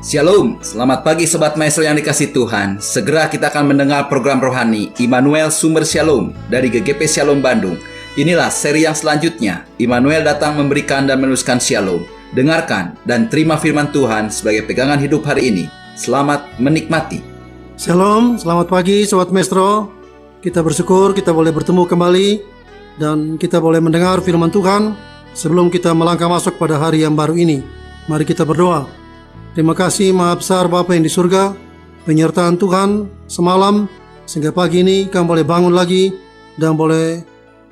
Shalom, selamat pagi Sobat Maestro yang dikasihi Tuhan. Segera kita akan mendengar program rohani Immanuel Sumber Shalom dari GGP Shalom Bandung. Inilah seri yang selanjutnya. Immanuel datang memberikan dan meneruskan Shalom. Dengarkan dan terima firman Tuhan sebagai pegangan hidup hari ini. Selamat menikmati. Shalom, selamat pagi Sobat Maestro. Kita bersyukur kita boleh bertemu kembali dan kita boleh mendengar firman Tuhan sebelum kita melangkah masuk pada hari yang baru ini. Mari kita berdoa. Terima kasih Maha Besar Bapa yang di surga, penyertaan Tuhan semalam sehingga pagi ini kami boleh bangun lagi dan boleh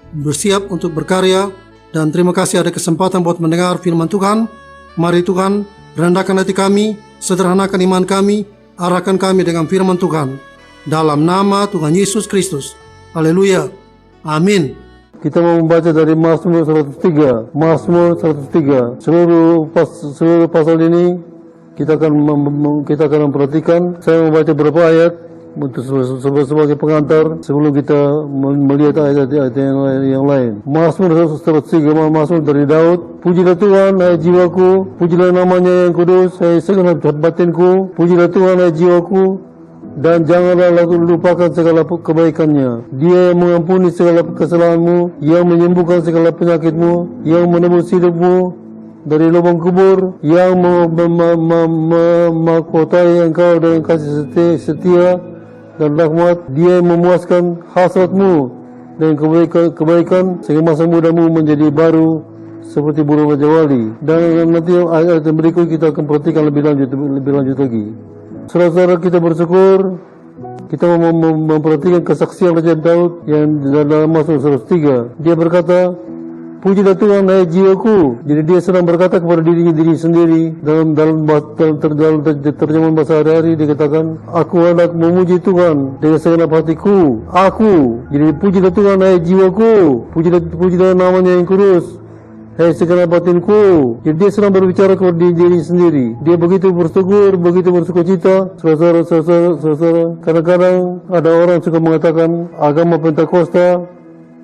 bersiap untuk berkarya. Dan terima kasih ada kesempatan buat mendengar firman Tuhan. Mari Tuhan rendahkan hati kami, sederhanakan iman kami, arahkan kami dengan firman Tuhan dalam nama Tuhan Yesus Kristus. Haleluya, amin. Kita mau membaca dari Mazmur 103. Mazmur 103. Seluruh pasal ini kita akan memperhatikan. Saya membaca beberapa ayat untuk sebagai pengantar sebelum kita melihat ayat-ayat yang lain. Mazmur 103, Mazmur dari Daud. Pujilah Tuhan, hai jiwaku, pujilah namanya yang kudus, hai segenap batinku. Pujilah Tuhan, hai jiwaku, dan janganlah lupakan segala kebaikannya. Dia yang mengampuni segala kesalahanmu, yang menyembuhkan segala penyakitmu, yang menebus hidupmu dari lubang kubur, yang mahkotai engkau dengan kasih setia dan rahmat. Dia yang memuaskan hasratmu dengan kebaikan sehingga masa mudamu menjadi baru seperti burung raja wali. Dan nanti ayat yang berikut kita akan perhatikan lebih lanjut lagi. Saudara-saudara, kita bersyukur kita memperhatikan kesaksian Raja Daud yang dalam Mazmur 103. Dia berkata, pujilah Tuhan, hai jiwaku. Jadi dia sedang berkata kepada diri sendiri. Dalam terjemahan bahasa hari-hari dikatakan, aku hendak memuji Tuhan dengan segenap hatiku. Jadi pujilah Tuhan, hai jiwaku. Pujilah namanya yang kudus, hai segenap batinku. Jadi dia sedang berbicara kepada diri sendiri. Dia begitu bersyukur, begitu bersukacita. Saudara, kadang-kadang ada orang suka mengatakan agama Pentakosta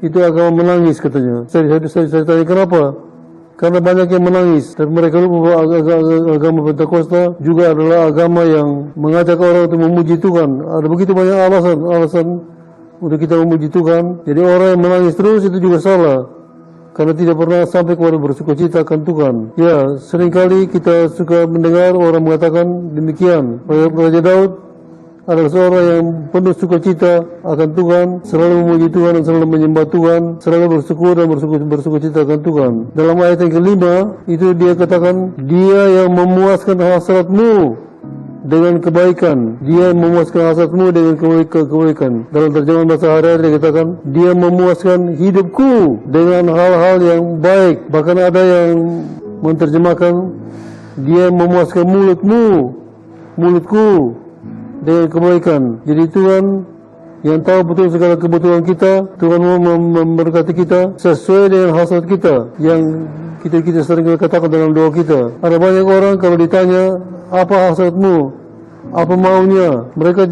itu agama menangis katanya. Saya tanya kenapa? Karena banyak yang menangis dan mereka lupa bahwa agama Pentakosta juga adalah agama yang mengajak orang untuk memuji Tuhan. Ada begitu banyak alasan untuk kita memuji Tuhan. Jadi orang yang menangis terus itu juga salah, karena tidak pernah sampai kepada bersukacita akan Tuhan. Ya, seringkali kita suka mendengar orang mengatakan demikian. Raja Daud adalah seorang yang penuh sukacita akan Tuhan, selalu memuji Tuhan dan selalu menyembah Tuhan, selalu bersyukur dan bersukacita akan Tuhan. Dalam ayat yang kelima, itu dia katakan, dia yang memuaskan hasratmu dengan kebaikan. Dia memuaskan hasratmu dengan kebaikan. Dalam terjemahan bahasa hari-hari dikatakan, dia memuaskan hidupku dengan hal-hal yang baik. Bahkan ada yang menerjemahkan, dia memuaskan mulutku dengan kebaikan. Jadi Tuhan yang tahu betul segala kebutuhan kita. Tuhan mau memberkati kita sesuai dengan hasrat kita yang kita sering katakan dalam doa kita. Ada banyak orang kalau ditanya, apa hasratmu, apa maunya, mereka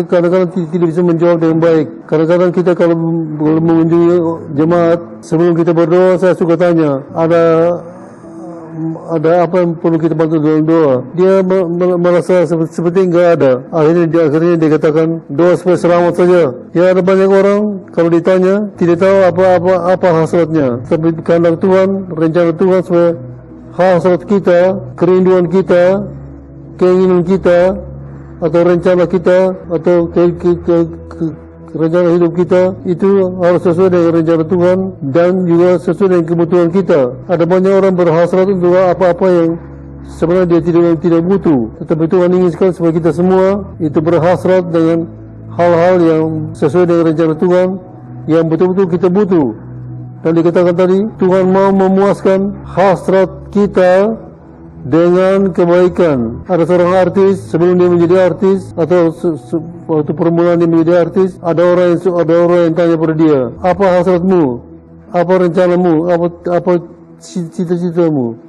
kadang-kadang tidak bisa menjawab dengan baik. Kadang-kadang kita kalau mengunjungi jemaat, sebelum kita berdoa, saya suka tanya, ada apa yang perlu kita bantu dalam doa. Dia merasa seperti enggak ada. Akhirnya dia katakan doa supaya selamat saja. Ya, ada banyak orang kalau ditanya tidak tahu apa hasratnya. Tapi kehendak Tuhan, rencana Tuhan supaya hasrat kita, kerinduan kita, keinginan kita, atau rencana kita, atau rencana hidup kita itu harus sesuai dengan rencana Tuhan dan juga sesuai dengan kebutuhan kita. Ada banyak orang berhasrat untuk apa-apa yang sebenarnya dia tidak butuh, tetapi Tuhan ingin sekali supaya kita semua itu berhasrat dengan hal-hal yang sesuai dengan rencana Tuhan yang betul-betul kita butuh. Dan dikatakan tadi, Tuhan mau memuaskan hasrat kita dengan kebaikan. Ada seorang artis, sebelum dia menjadi artis atau waktu permulaan dia menjadi artis, ada orang yang tanya pada dia, apa hasratmu, apa rencanamu, apa cita-citamu,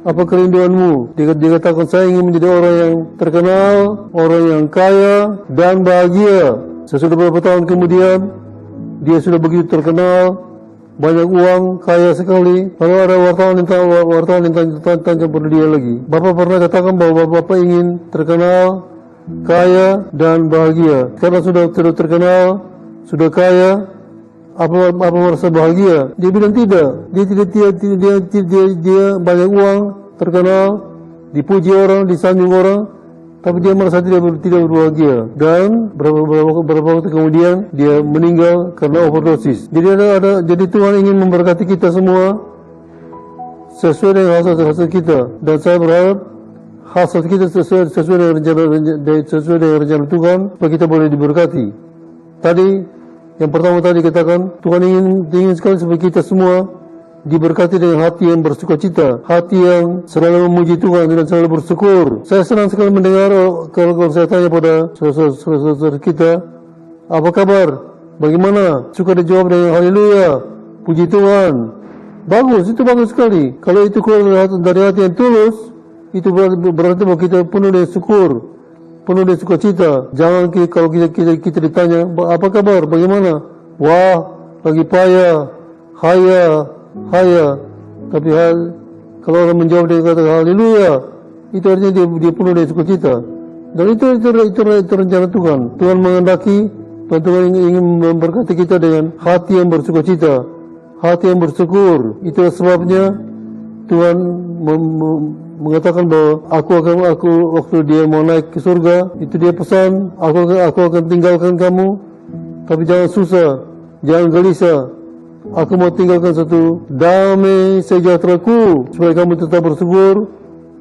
apa kerinduanmu. Dia katakan, saya ingin menjadi orang yang terkenal, orang yang kaya dan bahagia. Sesudah beberapa tahun kemudian dia sudah begitu terkenal, banyak uang, kaya sekali. Lalu ada wartawan yang tanya pada dia lagi, Bapak pernah katakan bahwa Bapak ingin terkenal, kaya dan bahagia. Karena sudah terkenal, sudah kaya, apa merasa bahagia? Dia bilang tidak. Dia banyak uang, terkenal, dipuji orang, disanjung orang, tapi dia merasa tidak berbahagia. Dan beberapa waktu kemudian dia meninggal karena overdosis. Jadi Tuhan ingin memberkati kita semua sesuai dengan hasil kita. Dan saya berharap hasil kita sesuai dengan rencana Tuhan supaya kita boleh diberkati. Tadi yang pertama tadi katakan Tuhan ingin sekali supaya kita semua diberkati dengan hati yang bersukacita, hati yang selalu memuji Tuhan dan selalu bersyukur. Saya senang sekali mendengar kalau saya tanya pada saudara kita, apa kabar? Bagaimana? Suka dijawab dengan haleluya, puji Tuhan. Bagus, itu bagus sekali. Kalau itu keluar dari hati yang tulus, itu berarti bahwa kita penuh dengan syukur, penuh dengan sukacita. Jangan kalau kita ditanya, apa kabar? Bagaimana? Wah, lagi payah, haya. Tapi kalau orang menjawab dengan kata haleluya, itu artinya dia penuh dengan sukacita. Dan itu rencana Tuhan. Tuhan menghendaki, Tuhan ingin memberkati kita dengan hati yang bersukacita, hati yang bersyukur. Itulah sebabnya Tuhan mengatakan bahwa aku waktu dia mau naik ke surga, itu dia pesan, aku akan tinggalkan kamu, tapi jangan susah, jangan gelisah. Aku mau tinggalkan satu damai sejahteraku supaya kamu tetap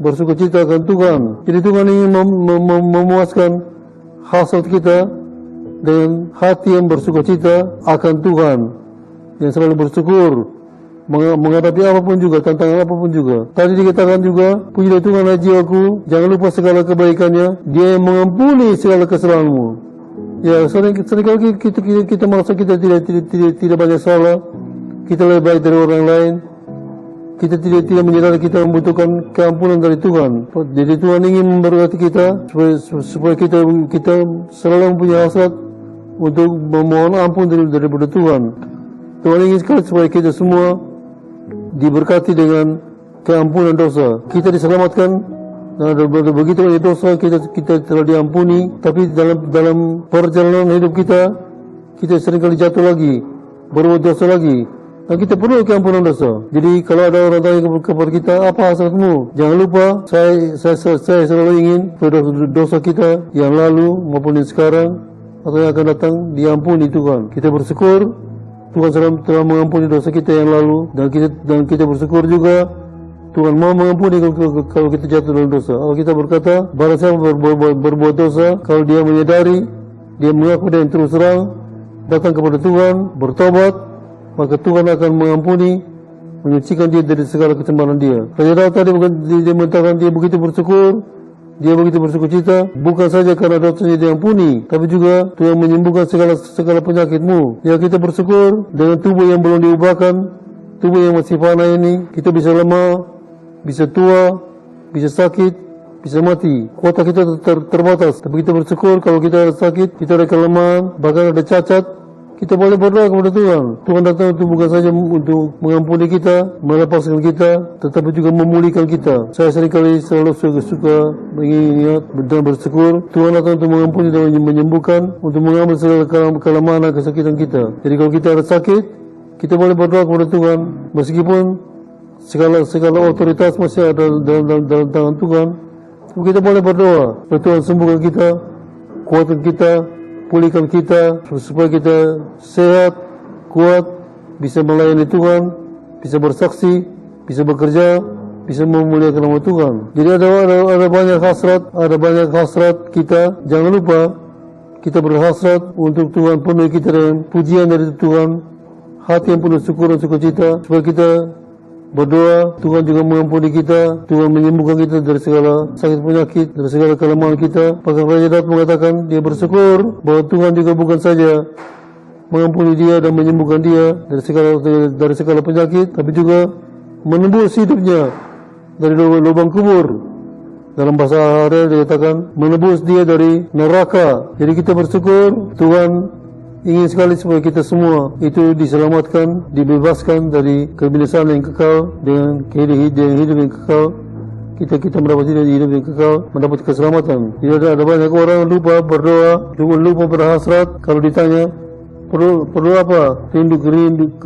bersukacita akan Tuhan. Jadi Tuhan ingin memuaskan hasrat kita dengan hati yang bersukacita akan Tuhan, yang selalu bersyukur menghadapi apapun juga, tantangan apapun juga. Tadi dikatakan juga, pujilah Tuhan hai jiwaku, jangan lupa segala kebaikannya, Dia yang mengampuni segala kesalahanmu. Ya, seringkali kita merasa kita tidak banyak salah, kita lebih baik dari orang lain, kita tidak menyadari kita membutuhkan keampunan dari Tuhan. Jadi Tuhan ingin memberkati kita supaya kita selalu mempunyai hasrat untuk memohon ampun daripada Tuhan. Tuhan ingin sekali supaya kita semua diberkati dengan keampunan dosa. Kita diselamatkan. Nah, begitu banyak dosa kita telah diampuni, tapi dalam perjalanan hidup kita seringkali jatuh lagi, berbuat dosa lagi, dan kita perlu keampunan dosa. Jadi kalau ada orang tanya kepada kita, apa hasratmu? Jangan lupa, saya selalu ingin dosa kita yang lalu maupun yang sekarang atau yang akan datang diampuni Tuhan. Kita bersyukur Tuhan telah mengampuni dosa kita yang lalu, dan kita bersyukur juga Tuhan mau mengampuni kalau kita jatuh dalam dosa. Kalau kita berkata, barang siapa berbuat dosa, kalau dia menyadari, dia mengaku dan terus terang datang kepada Tuhan, bertobat, maka Tuhan akan mengampuni, menyucikan dia dari segala kecemaran dia. Raja Daud tadi dia mengatakan dia begitu bersyukur, dia begitu bersukacita, bukan saja karena dosanya diampuni, tapi juga Tuhan menyembuhkan segala penyakitmu. Ya, kita bersyukur dengan tubuh yang belum diubahkan, tubuh yang masih fana ini, kita bisa lemah, bisa tua, bisa sakit, bisa mati. Kuota kita terbatas, tapi kita bersyukur kalau kita ada sakit, kita ada kelemahan, bahkan ada cacat, kita boleh berdoa kepada Tuhan. Tuhan datang itu bukan saja untuk mengampuni kita, melepaskan kita, tetapi juga memulihkan kita. Saya selalu suka mengingat dan bersyukur Tuhan datang untuk mengampuni dan menyembuhkan, untuk mengambil segala kelemahan dan kesakitan kita. Jadi kalau kita ada sakit, kita boleh berdoa kepada Tuhan, meskipun segala otoritas masih ada dalam tangan Tuhan. Kita boleh berdoa supaya Tuhan sembuhkan kita, kuatkan kita, pulihkan kita, supaya kita sehat, kuat, bisa melayani Tuhan, bisa bersaksi, bisa bekerja, bisa memuliakan nama Tuhan. Jadi ada banyak hasrat kita. Jangan lupa kita berhasrat untuk Tuhan, penuhi kita dengan pujian dari Tuhan, hati yang penuh syukur dan sukacita, supaya kita berdoa, Tuhan juga mengampuni kita, Tuhan menyembuhkan kita dari segala sakit penyakit, dari segala kelemahan kita. Bahkan Raja Daud mengatakan dia bersyukur bahwa Tuhan juga bukan saja mengampuni dia dan menyembuhkan dia dari segala penyakit, tapi juga menembus hidupnya dari lubang kubur. Dalam bahasa Arab dikatakan menebus dia dari neraka. Jadi kita bersyukur Tuhan ingin sekali supaya kita semua itu diselamatkan, dibebaskan dari kebinasaan yang kekal dengan hidup yang kekal. Kita mendapat hidup yang kekal, mendapat keselamatan. Tidak ada banyak orang lupa berdoa, lupa berhasrat. Kalau ditanya perlu apa? Rindu,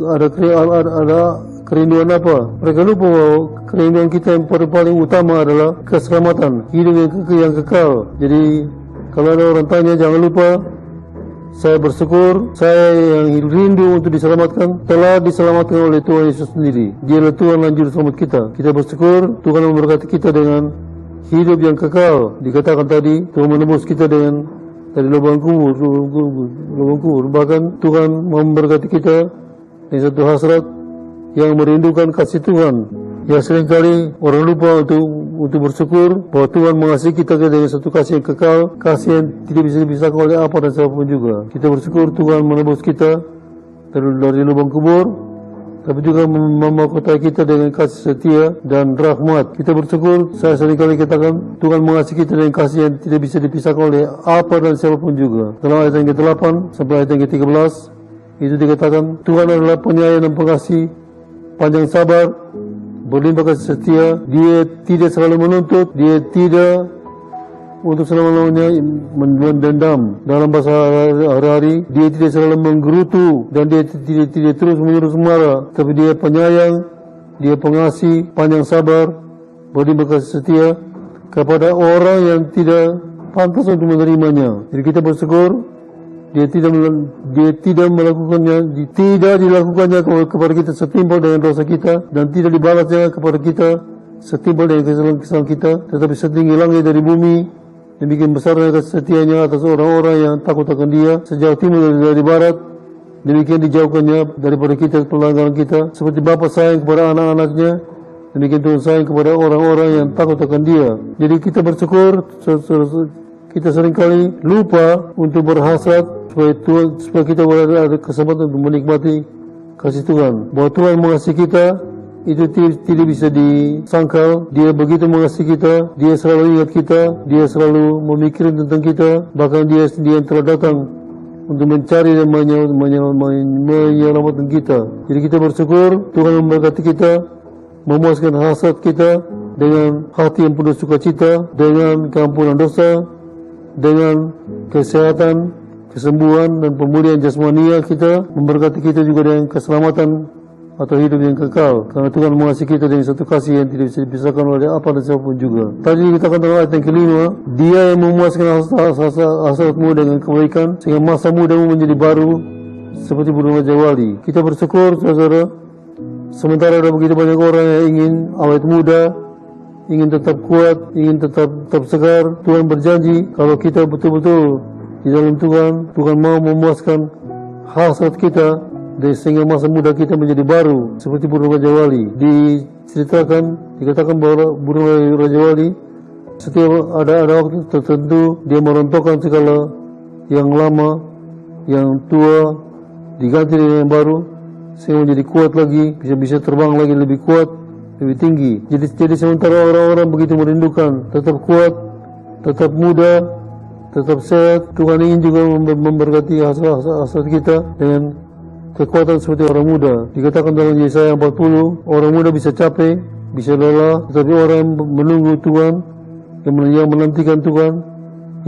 ada kerinduan apa? Mereka lupa bahwa kerinduan kita yang paling utama adalah keselamatan, hidup yang kekal. Jadi kalau ada orang tanya, jangan lupa, saya bersyukur, saya yang rindu untuk diselamatkan, telah diselamatkan oleh Tuhan Yesus sendiri. Dialah Tuhan dan Juru Selamat kita. Kita bersyukur, Tuhan memberkati kita dengan hidup yang kekal. Dikatakan tadi, Tuhan menebus kita dari lubang kubur. Bahkan Tuhan memberkati kita dengan satu hasrat yang merindukan kasih Tuhan. Ya, seringkali orang lupa untuk bersyukur bahwa Tuhan mengasihi kita dengan satu kasih yang kekal, kasih yang tidak bisa dipisahkan oleh apa dan siapapun juga. Kita bersyukur Tuhan menebus kita dari lubang kubur, tapi juga memahkotai kita dengan kasih setia dan rahmat. Kita bersyukur, saya seringkali katakan, Tuhan mengasihi kita dengan kasih yang tidak bisa dipisahkan oleh apa dan siapapun juga. Dalam ayat yang ke-8 sampai ayat yang ke-13 itu dikatakan, Tuhan adalah penyayang dan pengasih, panjang sabar, berlimpah kasih setia. Dia tidak selalu menuntut, dia tidak untuk selama-lamanya mendendam. Dalam bahasa hari-hari, dia tidak selalu menggerutu dan dia tidak terus menyuruh marah, tapi dia penyayang, dia pengasih, panjang sabar, berlimpah kasih setia kepada orang yang tidak pantas untuk menerimanya. Jadi kita bersyukur dia tidak dilakukannya kepada kita setimpal dengan dosa kita, dan tidak dibalasnya kepada kita setimpal dengan kesalahan kita, tetapi setinggi langit dari bumi. Demikian besarnya kasih setianya atas orang-orang yang takut akan dia, sejauh timur dari barat. Demikian dijauhkannya daripada kita pelanggaran kita. Seperti Bapa sayang kepada anak-anaknya, demikian Tuhan sayang kepada orang-orang yang takut akan dia. Jadi kita bersyukur. Kita seringkali lupa untuk berhasrat supaya kita boleh ada kesempatan untuk menikmati kasih Tuhan. Bahwa Tuhan mengasihi kita itu tidak bisa disangkal. Dia begitu mengasihi kita, dia selalu ingat kita, dia selalu memikirkan tentang kita. Bahkan dia yang telah datang untuk mencari dan menyelamatkan kita. Jadi kita bersyukur Tuhan memberkati kita, memuaskan hasrat kita dengan hati yang penuh sukacita, dengan keampunan dosa, dengan kesehatan, kesembuhan dan pemulihan jasmania kita, memberkati kita juga dengan keselamatan atau hidup yang kekal, karena Tuhan mengasihi kita dengan satu kasih yang tidak bisa dipisahkan oleh apa dan siapapun juga. Tadi kita katakan ayat yang kelima, dia yang memuaskan hasratmu dengan kebaikan, sehingga masa mudamu menjadi baru seperti burung raja wali. Kita bersyukur, saudara, sementara ada begitu banyak orang yang ingin awet muda, ingin tetap kuat, ingin tetap segar. Tuhan berjanji kalau kita betul-betul di dalam Tuhan mau memuaskan hasrat kita, sehingga masa muda kita menjadi baru seperti burung raja wali. Dikatakan bahwa burung raja wali setiap ada waktu tertentu dia merontokkan segala yang lama, yang tua, diganti dengan yang baru, sehingga menjadi kuat lagi, bisa terbang lagi lebih kuat, lebih tinggi. Jadi sementara orang-orang begitu merindukan tetap kuat, tetap muda, tetap sehat, Tuhan ingin juga memberkati hasrat kita dengan kekuatan seperti orang muda. Dikatakan dalam Yesaya 40, orang muda bisa capek, bisa lelah, tetapi orang yang menunggu Tuhan, yang menantikan Tuhan,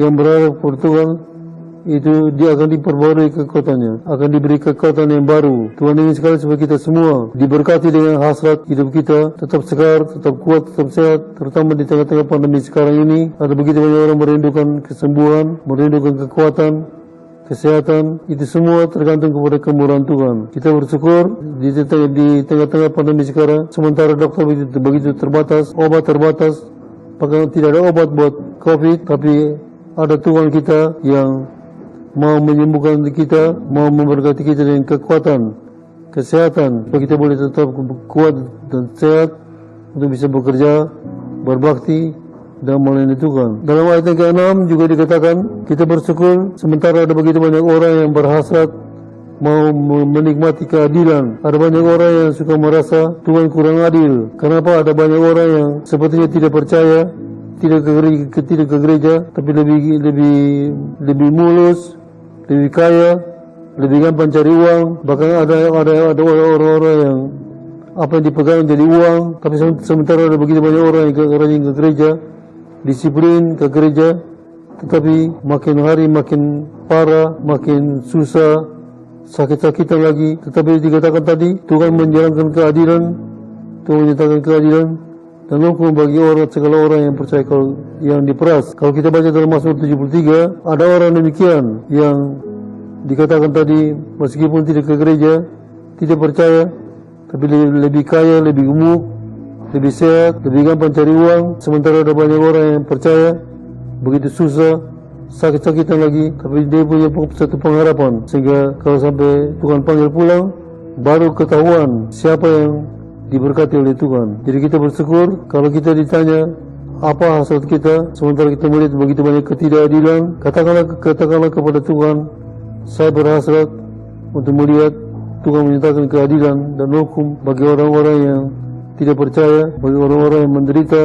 yang berharap kepada Tuhan, itu dia akan diperbarui kekuatannya, akan diberi kekuatan yang baru. Tuhan ingin sekali supaya kita semua diberkati dengan hasrat hidup kita, tetap segar, tetap kuat, tetap sehat, terutama di tengah-tengah pandemi sekarang ini. Ada begitu banyak orang merindukan kesembuhan, merindukan kekuatan, kesehatan. Itu semua tergantung kepada kemurahan Tuhan. Kita bersyukur di tengah-tengah pandemi sekarang, sementara dokter begitu terbatas, obat terbatas, bahkan tidak ada obat buat COVID, tapi ada Tuhan kita yang mau menyembuhkan kita, mau memberkati kita dengan kekuatan, kesehatan, supaya kita boleh tetap kuat dan sehat untuk bisa bekerja, berbakti, dan melayani Tuhan. Dalam ayat yang ke-6 juga dikatakan, kita bersyukur sementara ada begitu banyak orang yang berhasrat mau menikmati keadilan. Ada banyak orang yang suka merasa Tuhan kurang adil. Kenapa? Ada banyak orang yang sepertinya tidak percaya, tidak ke gereja, tapi lebih mulus, lebih kaya, lebih gampang cari uang. Bahkan ada orang-orang yang apa yang dipegang jadi uang, tapi sementara ada begitu banyak orang yang rajin ke gereja, disiplin ke gereja, tetapi makin hari makin parah, makin susah, sakit-sakitan lagi. Tetapi dikatakan tadi, Tuhan menjalankan keadilan, Tuhan menyatakan keadilan dan hukum bagi segala orang yang percaya kalau yang diperas. Kalau kita baca dalam Mazmur 73, ada orang demikian yang dikatakan tadi, meskipun tidak ke gereja, tidak percaya, tapi lebih kaya, lebih gemuk, lebih sehat, lebih gampang cari uang. Sementara ada banyak orang yang percaya, begitu susah, sakit-sakitan lagi, tapi dia punya satu pengharapan, sehingga kalau sampai Tuhan panggil pulang, baru ketahuan siapa yang diberkati oleh Tuhan. Jadi kita bersyukur kalau kita ditanya apa hasrat kita, sementara kita melihat begitu banyak ketidakadilan, katakanlah kepada Tuhan, saya berhasrat untuk melihat Tuhan menyatakan keadilan dan hukum bagi orang-orang yang tidak percaya, bagi orang-orang yang menderita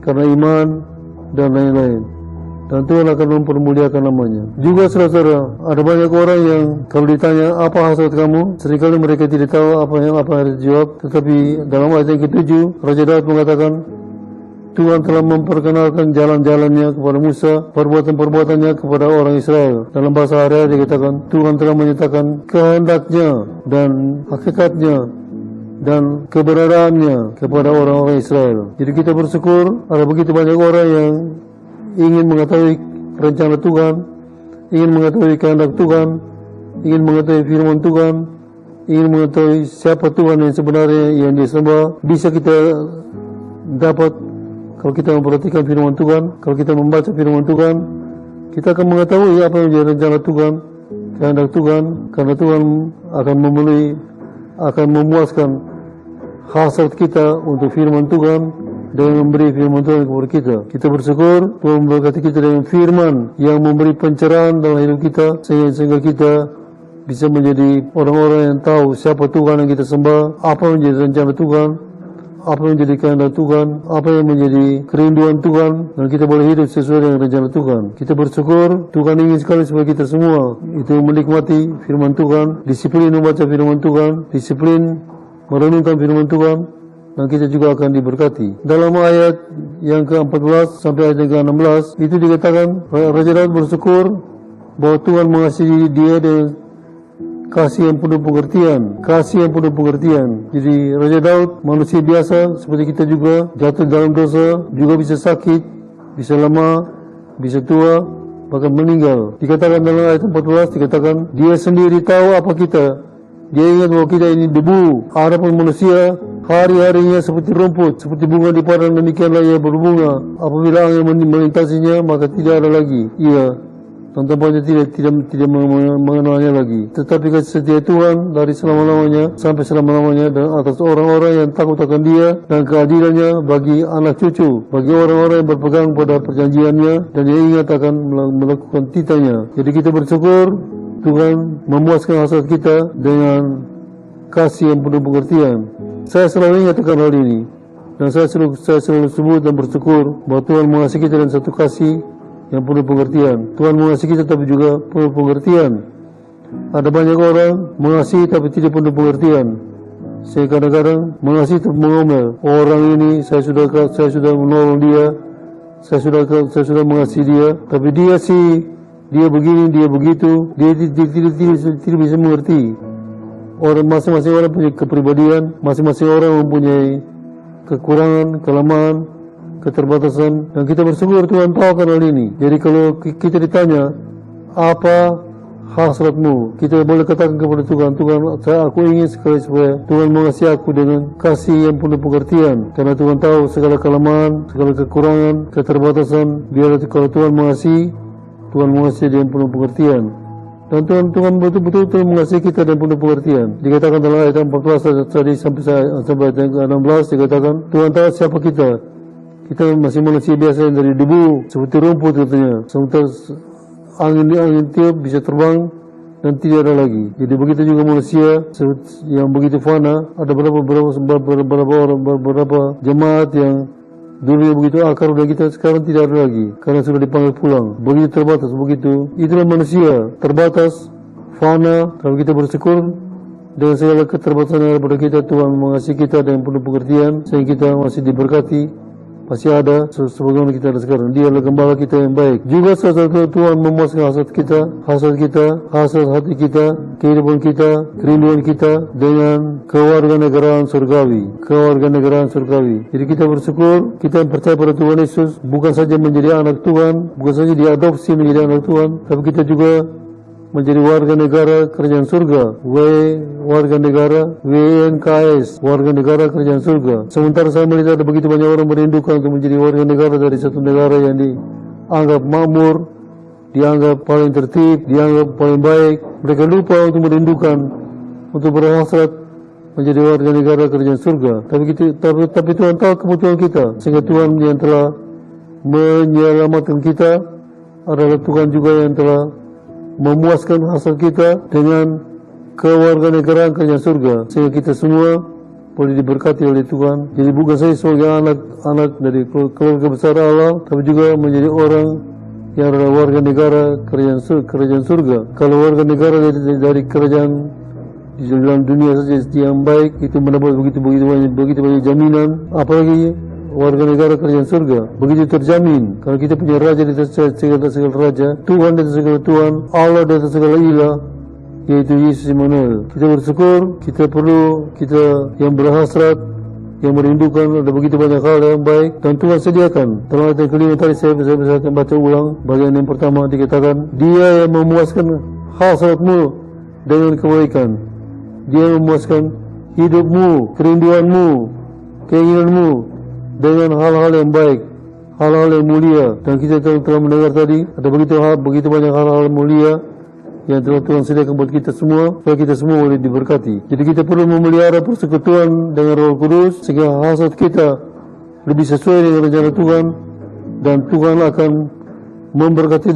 karena iman dan lain-lain. Dan Tuhan akan mempermuliakan namanya. Juga saudara, ada banyak orang yang kalau ditanya apa hasrat kamu, seringkali mereka tidak tahu apa yang harus dijawab. Tetapi dalam ayat yang ke-7, Raja Daud mengatakan, Tuhan telah memperkenalkan jalan-jalannya kepada Musa, perbuatan-perbuatannya kepada orang Israel. Dalam bahasa hari-hari dikatakan, Tuhan telah menyatakan kehendaknya dan hakikatnya dan keberadaannya kepada orang-orang Israel. Jadi kita bersyukur ada begitu banyak orang yang ingin mengetahui rencana Tuhan, ingin mengetahui kehendak Tuhan, ingin mengetahui firman Tuhan, ingin mengetahui siapa Tuhan yang sebenarnya yang disembah. Bisa kita dapat kalau kita memperhatikan firman Tuhan, kalau kita membaca firman Tuhan, kita akan mengetahui apa yang menjadi rencana Tuhan, kehendak Tuhan, karena Tuhan akan memuaskan hasrat kita untuk firman Tuhan dengan memberi firman Tuhan kepada kita. Kita bersyukur Tuhan memberkati kita dengan firman yang memberi pencerahan dalam hidup kita, sehingga kita bisa menjadi orang-orang yang tahu siapa Tuhan yang kita sembah, apa yang menjadi rencana Tuhan, apa yang menjadi kehendak Tuhan, apa yang menjadi kerinduan Tuhan, dan kita boleh hidup sesuai dengan rencana Tuhan. Kita bersyukur Tuhan ingin sekali supaya kita semua itu menikmati firman Tuhan, disiplin membaca firman Tuhan, disiplin merenungkan firman Tuhan, dan kita juga akan diberkati. Dalam ayat yang ke-14 sampai ayat yang ke-16 itu dikatakan Raja Daud bersyukur bahwa Tuhan mengasihi dia dengan kasih yang penuh pengertian. Jadi Raja Daud manusia biasa seperti kita juga, jatuh dalam dosa, juga bisa sakit, bisa lama, bisa tua, bahkan meninggal. Dikatakan dalam ayat 14, dikatakan dia sendiri tahu apa kita. Dia ingat bahwa kita ini debu. Adapun manusia hari-harinya seperti rumput, seperti bunga di padang, demikianlah ia berbunga. Apabila angin melintasinya, maka tidak ada lagi ia, dan tempatnya tidak mengenalnya lagi. Tetapi kasih setia Tuhan dari selama-lamanya sampai selama-lamanya dan atas orang-orang yang takut akan dia, dan keadilannya bagi anak cucu, bagi orang-orang yang berpegang pada perjanjiannya dan yang ingat akan melakukan titanya. Jadi kita bersyukur Tuhan memuaskan hasrat kita dengan kasih yang penuh pengertian. Saya selalu ingatkan hal ini, dan saya selalu sebut dan bersyukur bahwa Tuhan mengasihi kita dengan satu kasih yang penuh pengertian. Tuhan mengasihi kita tapi juga penuh pengertian. Ada banyak orang mengasihi tapi tidak penuh pengertian. Saya kadang-kadang mengasihi tapi mengomel. Orang ini saya sudah menolong dia, saya sudah mengasihi dia, tapi dia begini, dia begitu, dia tidak bisa mengerti. Orang masing-masing orang punya kepribadian, masing-masing orang mempunyai kekurangan, kelemahan, keterbatasan, dan kita bersyukur Tuhan tahu akan hal ini. Jadi kalau kita ditanya apa hasratmu, kita boleh katakan kepada Tuhan, aku ingin sekali supaya Tuhan mengasihi aku dengan kasih yang penuh pengertian, karena Tuhan tahu segala kelemahan, segala kekurangan, keterbatasan. Biar kalau Tuhan mengasihi dengan penuh pengertian, dan Tuhan betul-betul mengasihi kita dengan penuh pengertian. Dikatakan dalam ayat 14 tadi sampai ayat 16, dikatakan Tuhan tahu siapa kita. Kita masih manusia biasa yang dari debu, seperti rumput katanya. Sementara angin tiup bisa terbang dan tidak ada lagi. Jadi begitu juga manusia yang begitu fana. Ada beberapa jemaat yang dulu begitu akar udah kita, sekarang tidak ada lagi karena sudah dipanggil pulang. Begitu terbatas, begitu. Itulah manusia, terbatas, fana. Tapi kita bersyukur dengan segala keterbatasan yang ada pada kita, Tuhan mengasihi kita dengan penuh pengertian sehingga kita masih diberkati, masih ada sebagaimana kita ada sekarang. Dia adalah gembala kita yang baik. Juga sesuatu Tuhan memuaskan hasrat kita, hasrat hati kita, kehidupan kita, kerinduan kita dengan kewarganegaraan surgawi. Jadi kita bersyukur, kita yang percaya pada Tuhan Yesus bukan saja menjadi anak Tuhan, bukan saja diadopsi menjadi anak Tuhan, tapi kita juga menjadi warga negara kerajaan surga. Warga negara WNKS, warga negara kerajaan surga. Sementara saya melihat ada begitu banyak orang merindukan untuk menjadi warga negara dari satu negara yang dianggap makmur, dianggap paling tertib, dianggap paling baik. Mereka lupa untuk merindukan, untuk berhasrat menjadi warga negara kerajaan surga. Tapi Tuhan tahu kebutuhan kita, sehingga Tuhan yang telah menyelamatkan kita adalah Tuhan juga yang telah memuaskan hasrat kita dengan kewarganegaraan kerajaan surga, sehingga kita semua boleh diberkati oleh Tuhan. Jadi bukan saja sebagai anak dari keluarga besar Allah, tapi juga menjadi orang yang adalah warga negara kerajaan surga. Kalau warga negara dari kerajaan di dalam dunia saja yang baik itu mendapat begitu banyak jaminan, apalagi warga negara kerajaan surga begitu terjamin. Kalau kita punya raja di atas segala raja, Tuhan di atas segala Tuhan, Allah di atas segala ilah, yaitu Yesus Immanuel. Kita bersyukur, kita yang berhasrat, yang merindukan ada begitu banyak hal yang baik dan Tuhan sediakan. Dalam ayat yang kelima tadi saya akan baca ulang bagian yang pertama, dikatakan Dia yang memuaskan hasratmu dengan kebaikan. Dia yang memuaskan hidupmu, kerinduanmu, keinginanmu dengan hal-hal yang baik, hal-hal yang mulia. Dan kita telah mendengar tadi ada begitu banyak hal-hal mulia yang telah Tuhan sediakan buat kita semua, supaya kita semua boleh diberkati. Jadi kita perlu memelihara persekutuan dengan Roh Kudus sehingga hasrat kita lebih sesuai dengan rencana Tuhan, dan Tuhan akan memberkati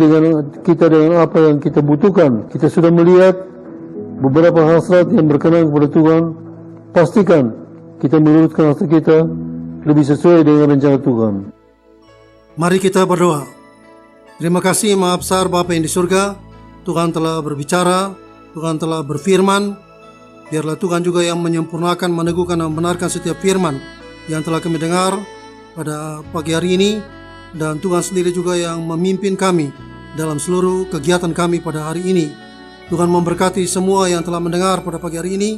kita dengan apa yang kita butuhkan. Kita sudah melihat beberapa hasrat yang berkenan kepada Tuhan. Pastikan kita meluruskan hasrat kita lebih sesuai dengan rencana Tuhan. Mari kita berdoa. Terima kasih Maha Besar Bapa yang di surga, Tuhan telah berbicara, Tuhan telah berfirman. Biarlah Tuhan juga yang menyempurnakan, meneguhkan dan membenarkan setiap firman yang telah kami dengar pada pagi hari ini. Dan Tuhan sendiri juga yang memimpin kami dalam seluruh kegiatan kami pada hari ini. Tuhan memberkati semua yang telah mendengar pada pagi hari ini.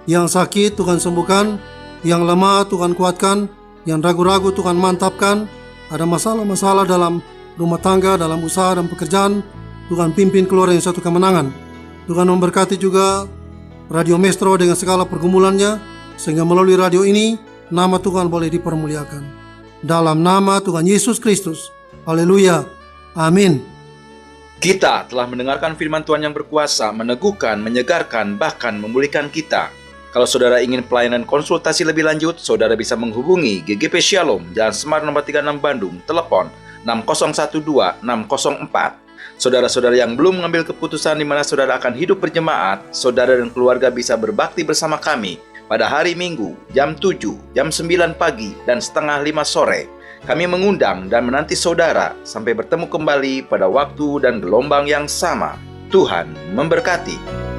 Yang sakit Tuhan sembuhkan, yang lemah Tuhan kuatkan, yang ragu-ragu Tuhan mantapkan. Ada masalah-masalah dalam rumah tangga, dalam usaha dan pekerjaan, Tuhan pimpin keluar yang satu kemenangan. Tuhan memberkati juga Radio Maestro dengan segala pergumulannya, sehingga melalui radio ini nama Tuhan boleh dipermuliakan. Dalam nama Tuhan Yesus Kristus. Haleluya. Amin. Kita telah mendengarkan firman Tuhan yang berkuasa, meneguhkan, menyegarkan, bahkan memulihkan kita. Kalau saudara ingin pelayanan konsultasi lebih lanjut, saudara bisa menghubungi GGP Shalom, Jalan Semar nomor 36 Bandung, telepon 6012-604. Saudara-saudara yang belum mengambil keputusan di mana saudara akan hidup berjemaat, saudara dan keluarga bisa berbakti bersama kami pada hari Minggu, jam 7, jam 9 pagi, dan setengah 5 sore. Kami mengundang dan menanti saudara sampai bertemu kembali pada waktu dan gelombang yang sama. Tuhan memberkati.